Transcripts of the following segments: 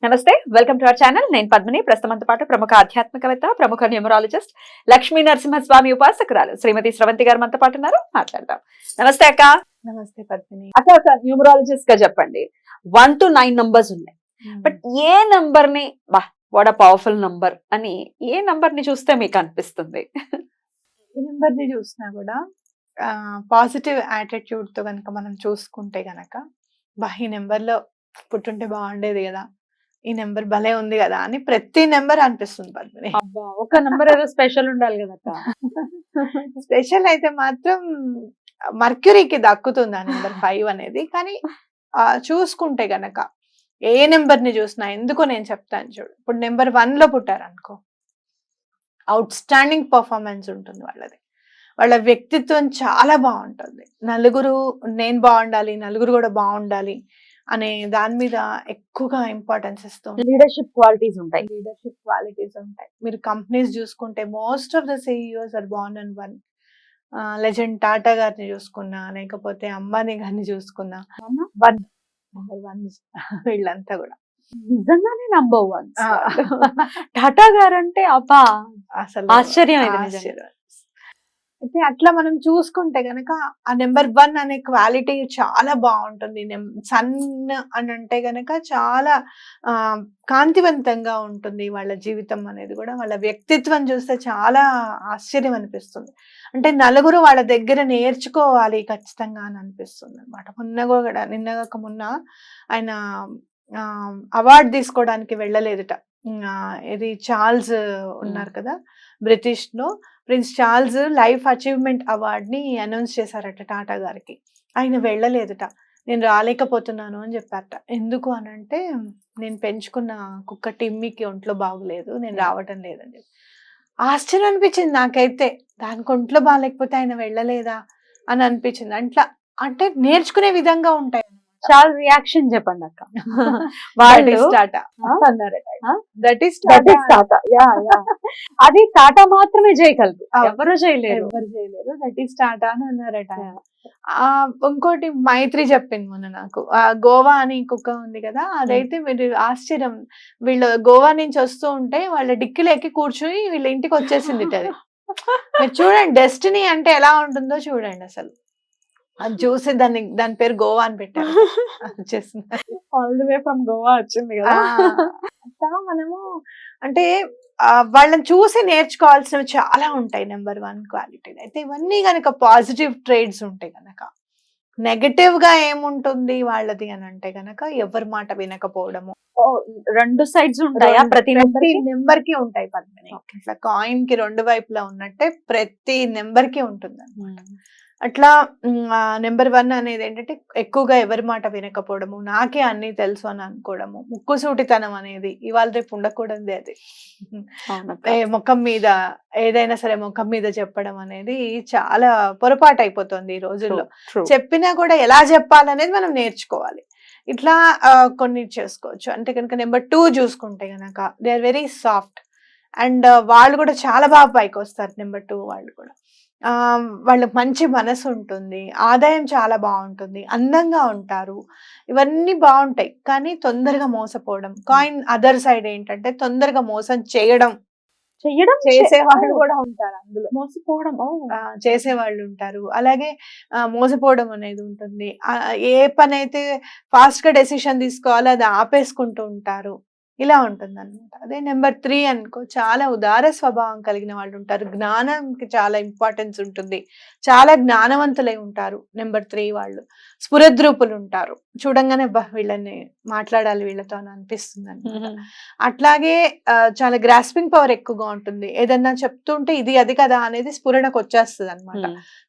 నమస్తే, welcome to our channel. నేను పద్మిని. ప్రస్తుతంతో పాటు ప్రముఖ ఆధ్యాత్మికవేత్త, ప్రముఖ న్యూమరాలజిస్ట్, లక్ష్మీ నరసింహస్వామి ఉపాసకురాలు శ్రీమతి స్రవంతి గారు మనతో పాటు ఉన్నారు. మాట్లాడదాం. నమస్తే అక్క. నమస్తే పద్మిని. అక్క, ఒక న్యూమరాలజిస్ట్ గా చెప్పండి, 1 to 9 నంబర్స్ ఉన్నాయి. బట్ ఏ నంబర్ ని వాట్ అ పవర్ఫుల్ నంబర్ అని ఏ నంబర్ ని చూస్తే మీకు అనిపిస్తుంది? ఈ నెంబర్ ని చూసినా కూడా పాజిటివ్ యాటిట్యూడ్ తో కనుక మనం చూసుకుంటే గనక ఈ నెంబర్ లో పుట్టుంటే బాగుండేది కదా, ఈ నెంబర్ భలే ఉంది కదా అని ప్రతి నెంబర్ అనిపిస్తుంది పద్మిని. అబ్బా, ఒక నంబర్ ఏదో స్పెషల్ ఉండాలి కదా. స్పెషల్ అయితే మాత్రం మర్క్యూరీకి దక్కుతుంది ఆ నెంబర్ 5 అనేది. కానీ చూసుకుంటే గనక ఏ నెంబర్ ని చూసినా, ఎందుకో నేను చెప్తాను చూడు. ఇప్పుడు నెంబర్ 1 లో పుట్టారు అనుకో, అవుట్ స్టాండింగ్ పర్ఫార్మెన్స్ ఉంటుంది వాళ్ళది. వాళ్ళ వ్యక్తిత్వం చాలా బాగుంటుంది. నలుగురు నేను బాగుండాలి, నలుగురు కూడా బాగుండాలి అనే దాని మీద ఎక్కువగా ఇంపార్టెన్స్ ఇస్తాం. లీడర్షిప్ క్వాలిటీస్ ఉంటాయి. మీరు కంపెనీస్ చూసుకుంటే most of the CEOs are born on 1. Legend Tata గారిని చూసుకున్నా, లేకపోతే అంబానీ గారిని చూసుకున్నా, 1 వీళ్ళంతా కూడా నిజంగానే నంబర్ 1. టాటా గారు అంటే అబ్బా, అసలు ఆశ్చర్యం. అయితే అట్లా మనం చూసుకుంటే గనక ఆ నెంబర్ 1 అనే క్వాలిటీ చాలా బాగుంటుంది. సన్ అని అంటే గనక చాలా కాంతివంతంగా ఉంటుంది వాళ్ళ జీవితం అనేది కూడా. వాళ్ళ వ్యక్తిత్వం చూస్తే చాలా ఆశ్చర్యం అనిపిస్తుంది. అంటే నలుగురు వాళ్ళ దగ్గర నేర్చుకోవాలి ఖచ్చితంగా అని అనిపిస్తుంది అనమాట. నిన్నగాక మొన్న ఆయన అవార్డు తీసుకోవడానికి వెళ్ళలేదుట. ఇది చార్ల్స్ ఉన్నారు కదా, బ్రిటిష్ లో prince Charles life achievement award ని అనౌన్స్ చేశారట టాటా గారికి. ఆయన వెళ్ళలేదుట. నేను రాలేకపోతున్నాను అని చెప్పారట. ఎందుకు అని అంటే, నేను పెంచుకున్న కుక్క టిమ్మికి ఒంట్లో బాగులేదు, నేను రావటం లేదని చెప్పి. ఆశ్చర్యం అనిపించింది నాకైతే. దానికి ఒంట్లో బాగాలేకపోతే ఆయన వెళ్ళలేదా అని అనిపించింది. అంటే నేర్చుకునే విధంగా ఉంటాయి. చాలా రియాక్షన్ చెప్పండి అక్క. అది టాటా మాత్రమే చేయగలరు, ఎవరు చేయలేరు. దట్ ఈస్ టాటా అని అన్నారట. ఇంకోటి మైత్రి చెప్పింది మొన్న నాకు. గోవా అని కుక్క ఉంది కదా, అదైతే మీరు ఆశ్చర్యం, వీళ్ళు గోవా నుంచి వస్తూ ఉంటే వాళ్ళ డిక్కిలో ఎక్కి కూర్చుని వీళ్ళ ఇంటికి వచ్చేసింది అది. మీరు చూడండి, డెస్టినీ అంటే ఎలా ఉంటుందో చూడండి. అసలు అది చూసి దాని పేరు గోవా అని పెట్టారు. All the way from Goa వచ్చింది కదా. మనము అంటే వాళ్ళని చూసి నేర్చుకోవాల్సినవి చాలా ఉంటాయి నెంబర్ 1 క్వాలిటీ. అయితే ఇవన్నీ గనక పాజిటివ్ ట్రేడ్స్ ఉంటాయి గనక, నెగటివ్ గా ఏముంటుంది వాళ్ళది అని అంటే గనక ఎవరి మాట వినకపోవడము. 2 సైడ్స్ ఉంటాయా ప్రతి నెంబర్ కి ఉంటాయి పద్మిని. ఇట్లా కాయిన్ కి 2 వైపులా ఉన్నట్టే ప్రతి నెంబర్ కి ఉంటుంది అనమాట. అట్లా నెంబర్ 1 అనేది ఏంటంటే ఎక్కువగా ఎవరి మాట వినకపోవడము, నాకే అన్ని తెలుసు అని అనుకోవడము, ముక్కుసూటితనం అనేది ఇవాళ రేపు ఉండకూడదు. అది ముఖం మీద ఏదైనా సరే ముఖం మీద చెప్పడం అనేది చాలా పొరపాటు అయిపోతుంది ఈ రోజుల్లో. చెప్పినా కూడా ఎలా చెప్పాలనేది మనం నేర్చుకోవాలి. ఇట్లా కొన్ని చేసుకోవచ్చు. అంటే కనుక నెంబర్ 2 చూసుకుంటే కనుక they are very soft and వాళ్ళు కూడా చాలా బాగా పైకి వస్తారు. నెంబర్ 2 వాళ్ళు కూడా వాళ్ళకి మంచి మనసు ఉంటుంది, ఆదాయం చాలా బాగుంటుంది, అందంగా ఉంటారు, ఇవన్నీ బాగుంటాయి. కానీ తొందరగా మోసపోవడం. కాయిన్ అదర్ సైడ్ ఏంటంటే తొందరగా మోసం చేసేవాళ్ళు కూడా ఉంటారు. అందులో మోసపోవడం చేసేవాళ్ళు ఉంటారు. అలాగే మోసపోవడం అనేది ఉంటుంది. ఏ పని అయితే ఫాస్ట్ గా డెసిషన్ తీసుకోవాలో అది ఆపేసుకుంటూ ఉంటారు. ఇలా ఉంటుంది అనమాట. అదే నెంబర్ 3 అనుకో, చాలా ఉదార స్వభావం కలిగిన వాళ్ళు ఉంటారు. జ్ఞానంకి చాలా ఇంపార్టెన్స్ ఉంటుంది, చాలా జ్ఞానవంతులై ఉంటారు నెంబర్ 3 వాళ్ళు. స్ఫురద్రూపులు ఉంటారు, చూడంగానే వీళ్ళని మాట్లాడాలి వీళ్ళతో అని అనిపిస్తుంది అనమాట. అట్లాగే చాలా గ్రాస్పింగ్ పవర్ ఎక్కువగా ఉంటుంది. ఏదన్నా చెప్తుంటే ఇది అది కదా అనేది స్ఫురణకు వచ్చేస్తుంది అనమాట.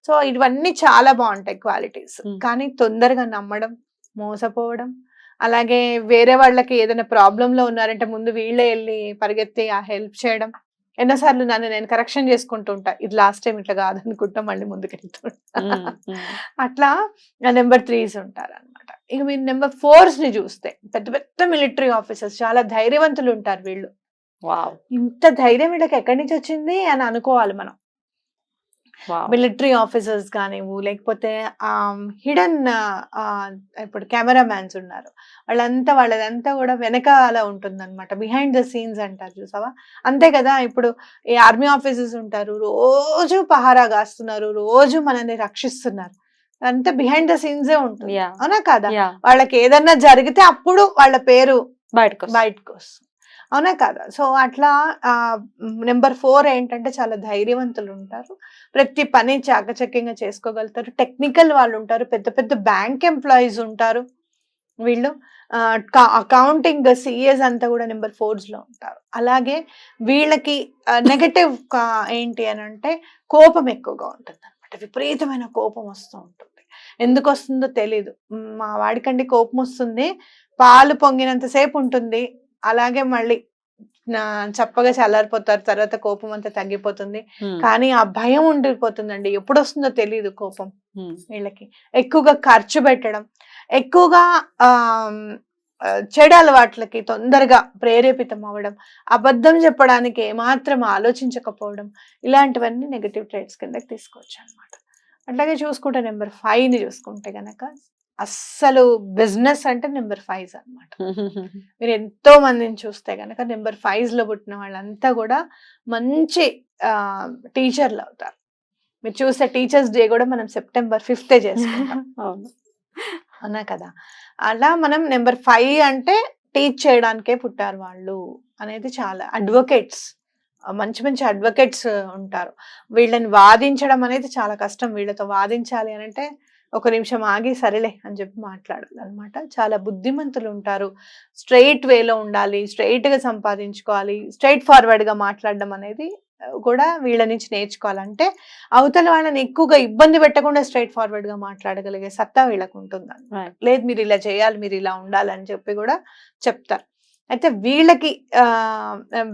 సో ఇవన్నీ చాలా బాగుంటాయి క్వాలిటీస్. కానీ తొందరగా నమ్మడం, మోసపోవడం, అలాగే వేరే వాళ్ళకి ఏదైనా ప్రాబ్లం లో ఉన్నారంటే ముందు వీళ్ళే వెళ్ళి పరిగెత్తి ఆ హెల్ప్ చేయడం. ఎన్నోసార్లు నేను కరెక్షన్ చేసుకుంటూ ఉంటా, ఇది లాస్ట్ టైం ఇట్లా కాదనుకుంటా మళ్ళీ ముందుకెళ్తుంటా. అట్లా నెంబర్ 3s ఉంటారు అనమాట. ఇక మీరు నెంబర్ 4s ని చూస్తే పెద్ద పెద్ద మిలిటరీ ఆఫీసర్స్, చాలా ధైర్యవంతులు ఉంటారు వీళ్ళు. ఇంత ధైర్యం వీళ్ళకి ఎక్కడి నుంచి వచ్చింది అని అనుకోవాలి మనం. మిలిటరీ ఆఫీసర్స్ కానివ్వు, లేకపోతే హిడెన్ ఇప్పుడు కెమెరా మ్యాన్స్ ఉన్నారు, వాళ్ళదంతా కూడా వెనకాల ఉంటుందన్నమాట, బిహైండ్ ద సీన్స్ అంటారు చూసావా. అంతే కదా, ఇప్పుడు ఈ ఆర్మీ ఆఫీసర్స్ ఉంటారు, రోజు పహారా కాస్తున్నారు, రోజు మనల్ని రక్షిస్తున్నారు, అంతా బిహైండ్ ద సీన్సే ఉంటుంది, అవునా కదా. వాళ్ళకి ఏదన్నా జరిగితే అప్పుడు వాళ్ళ పేరు బయటకు వస్తుంది, అవునా కదా. సో అట్లా నెంబర్ 4 ఏంటంటే చాలా ధైర్యవంతులు ఉంటారు, ప్రతి పని చాకచక్యంగా చేసుకోగలుగుతారు, టెక్నికల్ వాళ్ళు ఉంటారు, పెద్ద పెద్ద బ్యాంక్ ఎంప్లాయీస్ ఉంటారు వీళ్ళు, అకౌంటింగ్ సిఏస్ అంతా కూడా నెంబర్ 4s లో ఉంటారు. అలాగే వీళ్ళకి నెగటివ్ ఏంటి అని అంటే కోపం ఎక్కువగా ఉంటుంది అనమాట, విపరీతమైన కోపం వస్తూ ఉంటుంది, ఎందుకు వస్తుందో తెలీదు. మా వాడికండి కోపం వస్తుంది, పాలు పొంగినంతసేపు ఉంటుంది, అలాగే మళ్ళీ చప్పగా చల్లారిపోతారు, తర్వాత కోపం అంతా తగ్గిపోతుంది, కానీ ఆ భయం ఉండిపోతుందండి, ఎప్పుడు వస్తుందో తెలియదు కోపం వీళ్ళకి. ఎక్కువగా ఖర్చు పెట్టడం, ఎక్కువగా చెడు అలవాట్లకి తొందరగా ప్రేరేపితం అవ్వడం, అబద్ధం చెప్పడానికి ఏమాత్రం ఆలోచించకపోవడం, ఇలాంటివన్నీ నెగటివ్ ట్రేట్స్ కిందకి తీసుకోవచ్చు అనమాట. అట్లాగే చూసుకుంటే నెంబర్ 5ని చూసుకుంటే గనక అస్సలు బిజినెస్ అంటే నెంబర్ 5 అనమాట. మీరు ఎంతో మందిని చూస్తే గనక నెంబర్ 5s లో పుట్టిన వాళ్ళంతా కూడా మంచి టీచర్లు అవుతారు. మీరు చూస్తే టీచర్స్ డే కూడా మనం సెప్టెంబర్ 5th చేసుకుంటాం, అవునా కదా. అలా మనం నెంబర్ 5 అంటే టీచ్ చేయడానికే పుట్టారు వాళ్ళు అనేది చాలా. అడ్వకేట్స్, మంచి మంచి అడ్వకేట్స్ ఉంటారు, వీళ్ళని వాదించడం అనేది చాలా కష్టం, వీళ్ళతో వాదించాలి అని అంటే ఒక నిమిషం ఆగి సరేలే అని చెప్పి మాట్లాడాలి అనమాట. చాలా బుద్ధిమంతులు ఉంటారు, స్ట్రైట్ వేలో ఉండాలి, స్ట్రైట్ గా సంపాదించుకోవాలి, స్ట్రైట్ ఫార్వర్డ్ గా మాట్లాడడం అనేది కూడా వీళ్ళ నుంచి నేర్చుకోవాలంటే అవతల వాళ్ళని ఎక్కువగా ఇబ్బంది పెట్టకుండా స్ట్రైట్ ఫార్వర్డ్ గా మాట్లాడగలిగే సత్తా వీళ్ళకు ఉంటుంది. లేదు మీరు ఇలా చేయాలి, మీరు ఇలా ఉండాలని చెప్పి కూడా చెప్తారు. అయితే వీళ్ళకి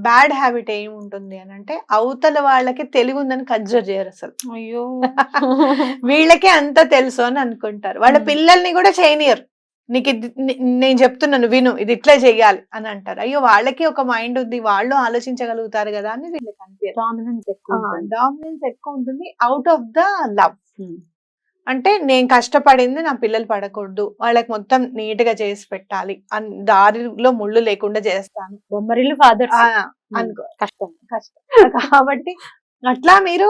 బ్యాడ్ హ్యాబిట్ ఏముంటుంది అని అంటే అవతల వాళ్ళకి తెలివి ఉందని కన్సిడర్ చేయరు అసలు. అయ్యో వీళ్ళకే అంత తెలుసు అని అనుకుంటారు, వాళ్ళ పిల్లల్ని కూడా చేయనియరు, నీకు ఇది నేను చెప్తున్నాను విను, ఇది ఇట్లా చెయ్యాలి అని అంటారు. అయ్యో వాళ్ళకి ఒక మైండ్ ఉంది, వాళ్ళు ఆలోచించగలుగుతారు కదా అని వీళ్ళకి అనిపించదు. డామినెన్స్ ఎక్కువ ఉంటుంది అవుట్ ఆఫ్ ద లవ్. అంటే నేను కష్టపడింది నా పిల్లలు పడకూడదు, వాళ్ళకి మొత్తం నీట్ గా చేసి పెట్టాలి, దారిలో ముళ్ళు లేకుండా చేస్తాను, బొమ్మరిల్లు ఫాదర్ అనుకో కష్టం కాబట్టి అట్లా మీరు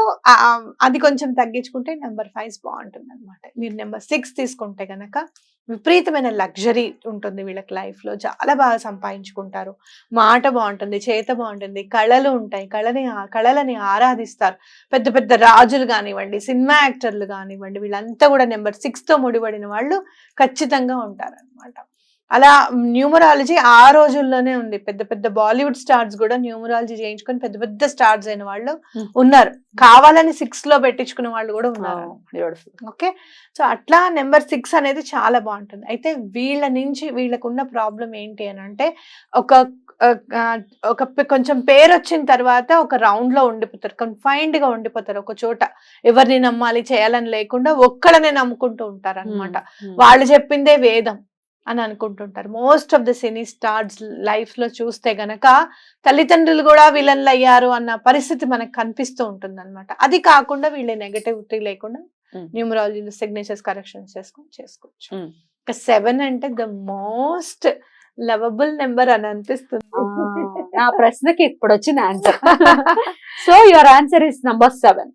అది కొంచెం తగ్గించుకుంటే నెంబర్ 5 బాగుంటుంది అనమాట. మీరు నెంబర్ 6 తీసుకుంటే గనక విపరీతమైన లగ్జరీ ఉంటుంది వీళ్ళకి, లైఫ్ లో చాలా బాగా సంపాదించుకుంటారు, మాట బాగుంటుంది, చేత బాగుంటుంది, కళలు ఉంటాయి, కళలని ఆరాధిస్తారు, పెద్ద పెద్ద రాజులు కానివ్వండి, సినిమా యాక్టర్లు కానివ్వండి, వీళ్ళంతా కూడా నెంబర్ 6 తో ముడిపడిన వాళ్ళు ఖచ్చితంగా ఉంటారనమాట. అలా న్యూమరాలజీ ఆ రోజుల్లోనే ఉంది, పెద్ద పెద్ద బాలీవుడ్ స్టార్స్ కూడా న్యూమరాలజీ చేయించుకొని పెద్ద పెద్ద స్టార్స్ అయిన వాళ్ళు ఉన్నారు, కావాలని 6 లో పెట్టించుకున్న వాళ్ళు కూడా ఉన్నారు. ఓకే, సో అట్లా నెంబర్ 6 అనేది చాలా బాగుంటుంది. అయితే వీళ్ళ నుంచి వీళ్ళకున్న ప్రాబ్లం ఏంటి అని అంటే ఒక కొంచెం పేరు వచ్చిన తర్వాత ఒక రౌండ్ లో ఉండిపోతారు, కన్ఫైన్డ్ గా ఉండిపోతారు ఒక చోట, ఎవరిని నమ్మాలి చేయాలని లేకుండా ఒక్కడనే నమ్ముకుంటూ ఉంటారు అనమాట, వాళ్ళు చెప్పిందే వేదం అని అనుకుంటుంటారు. Most of the cine stars life లో చూస్తే గనక తల్లిదండ్రులు కూడా విలన్లు అయ్యారు అన్న పరిస్థితి మనకు కనిపిస్తూ ఉంటుంది అనమాట. అది కాకుండా వీళ్ళ నెగటివిటీ లేకుండా న్యూమరాలజీలో సిగ్నేచర్స్ కరెక్షన్స్ చేసుకోవచ్చు. 7 అంటే ద మోస్ట్ లవబుల్ నెంబర్ అని అనిపిస్తుంది. ఆ ప్రశ్నకి ఇప్పుడు వచ్చిన answer. So your answer is number 7.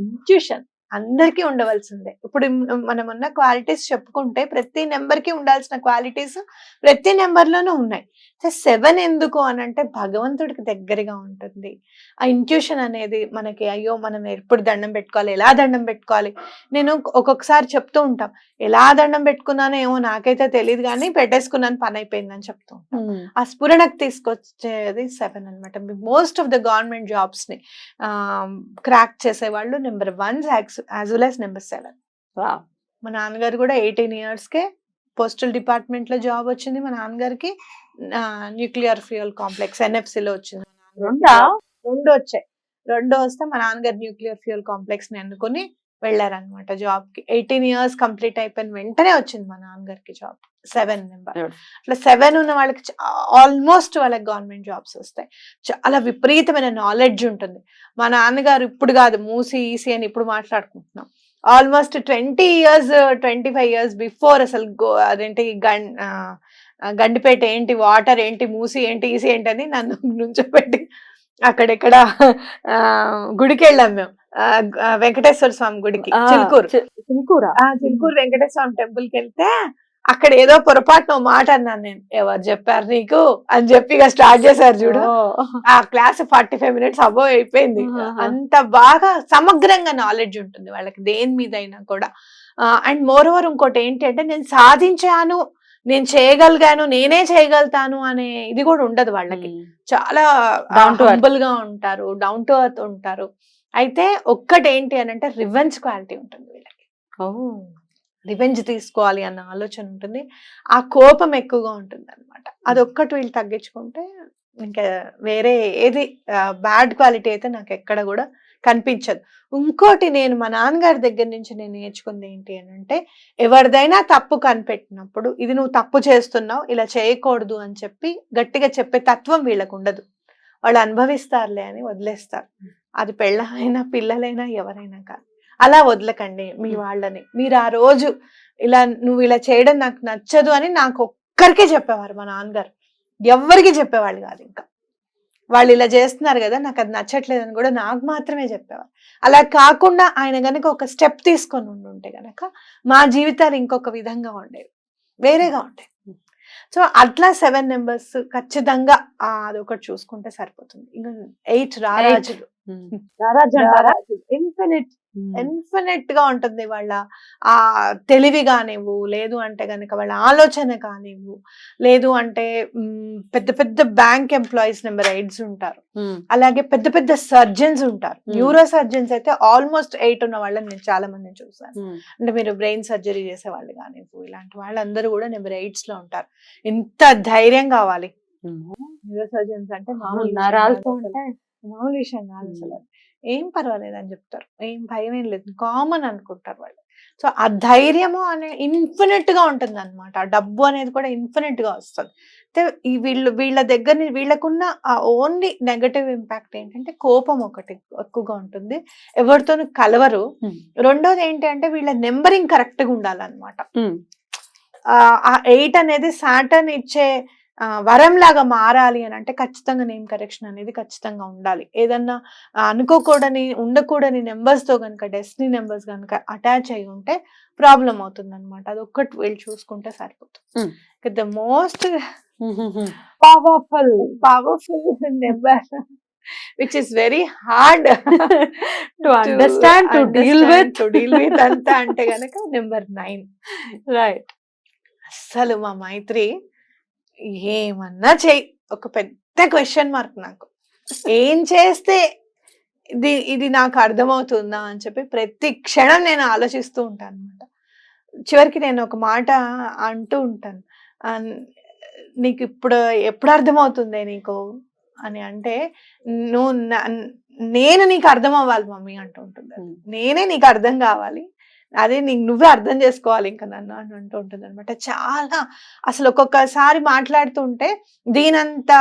Intuition అందరికీ ఉండవలసిందే. ఇప్పుడు మనం ఉన్న క్వాలిటీస్ చెప్పుకుంటే ప్రతి నెంబర్ కి ఉండాల్సిన క్వాలిటీస్ ప్రతి నెంబర్ లోనూ ఉన్నాయి. 7 ఎందుకు అని అంటే భగవంతుడికి దగ్గరగా ఉంటుంది. ఆ ఇంట్యూషన్ అనేది మనకి, అయ్యో మనం ఎప్పుడు దండం పెట్టుకోవాలి, ఎలా దండం పెట్టుకోవాలి, నేను ఒక్కొక్కసారి చెప్తూ ఉంటాం, ఎలా దండం పెట్టుకున్నానో ఏమో నాకైతే తెలియదు కానీ పెట్టేసుకున్నాను, పని అయిపోయిందని చెప్తూ ఉంటాం. ఆ స్ఫురణకు తీసుకొచ్చేది 7 అనమాట. Most of the government jobs ని క్రాక్ చేసేవాళ్ళు number 1 as well as number 7. మా నాన్నగారు కూడా 18 years కే పోస్టల్ డిపార్ట్మెంట్ లో జాబ్ వచ్చింది మా నాన్నగారికి, న్యూక్లియర్ ఫ్యూయల్ కాంప్లెక్స్ NFC లో వచ్చింది. రెండు వచ్చాయి, 2 వస్తే మా నాన్నగారు న్యూక్లియర్ ఫ్యూయల్ కాంప్లెక్స్ ని అనుకుని వెళ్ళారనమాట జాబ్ కి. 18 years కంప్లీట్ అయిపోయిన వెంటనే వచ్చింది మా నాన్నగారికి జాబ్. 7 నెంబర్. అట్లా 7 ఉన్న వాళ్ళకి ఆల్మోస్ట్ వాళ్ళకి గవర్నమెంట్ జాబ్స్ వస్తాయి. చాలా విపరీతమైన నాలెడ్జ్ ఉంటుంది. మా నాన్నగారు ఇప్పుడు కాదు, మూసి ఈసీ అని ఇప్పుడు మాట్లాడుకుంటున్నాం. ఆల్మోస్ట్ 20 years 25 years బిఫోర్ అసలు అదేంటి గండిపేట ఏంటి, వాటర్ ఏంటి, మూసి ఏంటి, ఈసీ ఏంటి అని నన్ను నుంచోబెట్టి అక్కడెక్కడ గుడికి వెళ్ళాం మేము. వెంకటేశ్వర స్వామి గుడికి, చిలుకూరు వెంకటేశ్వర స్వామి టెంపుల్ కి వెళ్తే అక్కడ ఏదో పొరపాటున మాట అన్నాను నేను. ఎవరు చెప్పారు నీకు అని చెప్పి ఇక స్టార్ట్ చేశారు చూడు. ఆ క్లాస్ 45 minutes అబోవ్ అయిపోయింది. అంత బాగా సమగ్రంగా నాలెడ్జ్ ఉంటుంది వాళ్ళకి దేని మీద అయినా కూడా. అండ్ మోర్ ఓవర్ ఇంకోటి ఏంటి అంటే, నేను సాధించాను, నేను చేయగలిగాను, నేనే చేయగలుగుతాను అనే ఇది కూడా ఉండదు వాళ్ళకి. చాలా హంబుల్ గా ఉంటారు, డౌన్ టు ఎర్త్ ఉంటారు. అయితే ఒక్కటి ఏంటి అని అంటే రివెంజ్ క్వాలిటీ ఉంటుంది వీళ్ళకి. రివెంజ్ తీసుకోవాలి అన్న ఆలోచన ఉంటుంది. ఆ కోపం ఎక్కువగా ఉంటుంది అనమాట. అదొక్కటి వీళ్ళు తగ్గించుకుంటే ఇంకా వేరే ఏది బ్యాడ్ క్వాలిటీ అయితే నాకు ఎక్కడ కూడా కనిపించదు. ఇంకోటి నేను మా నాన్నగారి దగ్గర నుంచి నేను నేర్చుకుంది ఏంటి అని అంటే, ఎవరిదైనా తప్పు కనిపెట్టినప్పుడు ఇది నువ్వు తప్పు చేస్తున్నావు, ఇలా చేయకూడదు అని చెప్పి గట్టిగా చెప్పే తత్వం వీళ్ళకు ఉండదు. వాళ్ళు అనుభవిస్తారులే అని వదిలేస్తారు. అది పెళ్ళైనా పిల్లలైనా ఎవరైనా కాదు. అలా వదలకండి మీ వాళ్ళని. మీరు ఆ రోజు ఇలా నువ్వు ఇలా చేయడం నాకు నచ్చదు అని నాకు ఒక్కరికే చెప్పేవారు మా నాన్నగారు. ఎవ్వరికి చెప్పేవాళ్ళు కాదు. ఇంకా వాళ్ళు ఇలా చేస్తున్నారు కదా, నాకు అది నచ్చట్లేదు అని కూడా నాకు మాత్రమే చెప్పేవారు. అలా కాకుండా ఆయన గనక ఒక స్టెప్ తీసుకొని ఉంటే గనక మా జీవితాలు ఇంకొక విధంగా ఉండేవి, వేరేగా ఉండేవి. సో అట్లా 7 members ఖచ్చితంగా అదొకటి చూసుకుంటే సరిపోతుంది. ఇంకా 8 రారాజులు. ఇన్ఫినిట్ గా ఉంటుంది వాళ్ళ ఆ తెలివి కానివ్వు, లేదు అంటే గనక వాళ్ళ ఆలోచన కానివ్వు, లేదు అంటే పెద్ద పెద్ద బ్యాంక్ ఎంప్లాయీస్ నెంబర్ 8s ఉంటారు. అలాగే పెద్ద పెద్ద సర్జన్స్ ఉంటారు. న్యూరో సర్జన్స్ అయితే ఆల్మోస్ట్ 8 ఉన్న వాళ్ళని నేను చాలా మందిని చూసాను. అంటే మీరు బ్రెయిన్ సర్జరీ చేసే వాళ్ళు కానివ్వు, ఇలాంటి వాళ్ళందరూ కూడా నెంబర్ 8s లో ఉంటారు. ఇంత ధైర్యం కావాలి. న్యూరో సర్జన్స్ అంటే మామూలు విషయం కాదు అసలు. ఏం పర్వాలేదు అని చెప్తారు, ఏం భయం ఏం లేదు, కామన్ అనుకుంటారు వాళ్ళు. సో ఆ ధైర్యము అనే ఇన్ఫినిట్ గా ఉంటుంది అనమాట. ఆ డబ్బు అనేది కూడా ఇన్ఫినిట్ గా వస్తుంది. అయితే వీళ్ళ దగ్గర వీళ్ళకున్న ఆ ఓన్లీ నెగటివ్ ఇంపాక్ట్ ఏంటంటే కోపం ఒకటి ఎక్కువగా ఉంటుంది, ఎవరితోనూ కలవరు. రెండోది ఏంటి అంటే వీళ్ళ నెంబరింగ్ కరెక్ట్ గా ఉండాలన్నమాట. ఆ 8 అనేది సాటర్న్ ఇచ్చే వరం లాగా మారాలి అని అంటే ఖచ్చితంగా నేమ్ కరెక్షన్ అనేది ఖచ్చితంగా ఉండాలి. ఏదన్నా అనుకోకూడని ఉండకూడని నెంబర్స్ తో కనుక డెస్టినీ నెంబర్స్ కనుక అటాచ్ అయి ఉంటే ప్రాబ్లం అవుతుంది అనమాట. అది ఒక్కటి వీళ్ళు చూసుకుంటే సరిపోతుంది. The most powerful number which is very hard to understand, to deal with అంతా అంటే గనక నెంబర్ 9. రైట్. అసలు మా మైత్రి ఏమన్నా చెయ్యి, ఒక పెద్ద క్వశ్చన్ మార్క్ నాకు. ఏం చేస్తే ఇది నాకు అర్థమవుతుందా అని చెప్పి ప్రతి క్షణం నేను ఆలోచిస్తూ ఉంటాను అనమాట. చివరికి నేను ఒక మాట అంటూ ఉంటాను, నీకు ఎప్పుడు అర్థమవుతుందే నీకు అని అంటే, నేను నీకు అర్థం అవ్వాలి మమ్మీ అంటూ ఉంటుంది. నేనే నీకు అర్థం కావాలి, అదే నువ్వే అర్థం చేసుకోవాలి ఇంకా నన్ను అని అంటూ ఉంటుంది అనమాట. చాలా అసలు ఒక్కొక్కసారి మాట్లాడుతుంటే దీనంత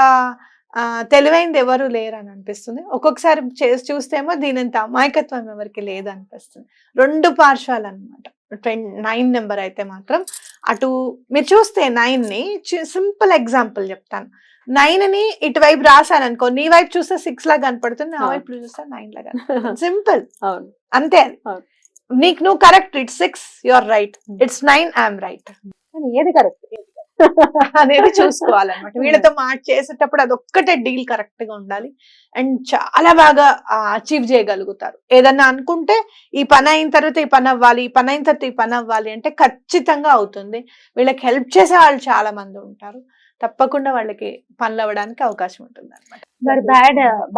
తెలివైంది ఎవరు లేరు అని అనిపిస్తుంది. ఒక్కొక్కసారి చేసి చూస్తేమో దీనంత అమాయకత్వం ఎవరికి లేదు అనిపిస్తుంది. 2 పార్శ్వాలు అనమాట. 9 నెంబర్ అయితే మాత్రం అటు మీరు చూస్తే 9 ని సింపుల్ ఎగ్జాంపుల్ చెప్తాను. 9 ని ఇటువైపు రాశాను అనుకో, నీ వైపు చూస్తే 6 లాగా కనపడుతుంది, నా వైపు చూస్తే 9 లాగా సింపుల్. అంతే. నీకు నువ్వు correct, it's 6 you are right, it's 9 I'm right. ఏది కరెక్ట్ అనేది చూసుకోవాలన్నమాట. వీళ్ళతో చేసేటప్పుడు అదొక్కటే డీల్ కరెక్ట్ గా ఉండాలి అండ్ చాలా బాగా అచీవ్ చేయగలుగుతారు. ఏదన్నా అనుకుంటే ఈ పని అయిన తర్వాత ఈ పని అవ్వాలి, ఈ పని అయిన తర్వాత ఈ పని అవ్వాలి అంటే ఖచ్చితంగా అవుతుంది. వీళ్ళకి హెల్ప్ చేసే వాళ్ళు చాలా మంది ఉంటారు. తప్పకుండా వాళ్ళకి పనులు అవ్వడానికి అవకాశం ఉంటుంది అనమాట. మరి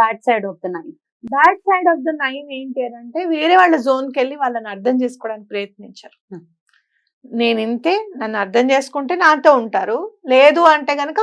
bad side of the 9, bad side of the 9 ఏంటి అని అంటే, వేరే వాళ్ళ జోన్కి వెళ్ళి వాళ్ళని అర్థం చేసుకోవడానికి ప్రయత్నించారు. నేను ఇంతే, నన్ను అర్థం చేసుకుంటే నాతో ఉంటారు, లేదు అంటే గనక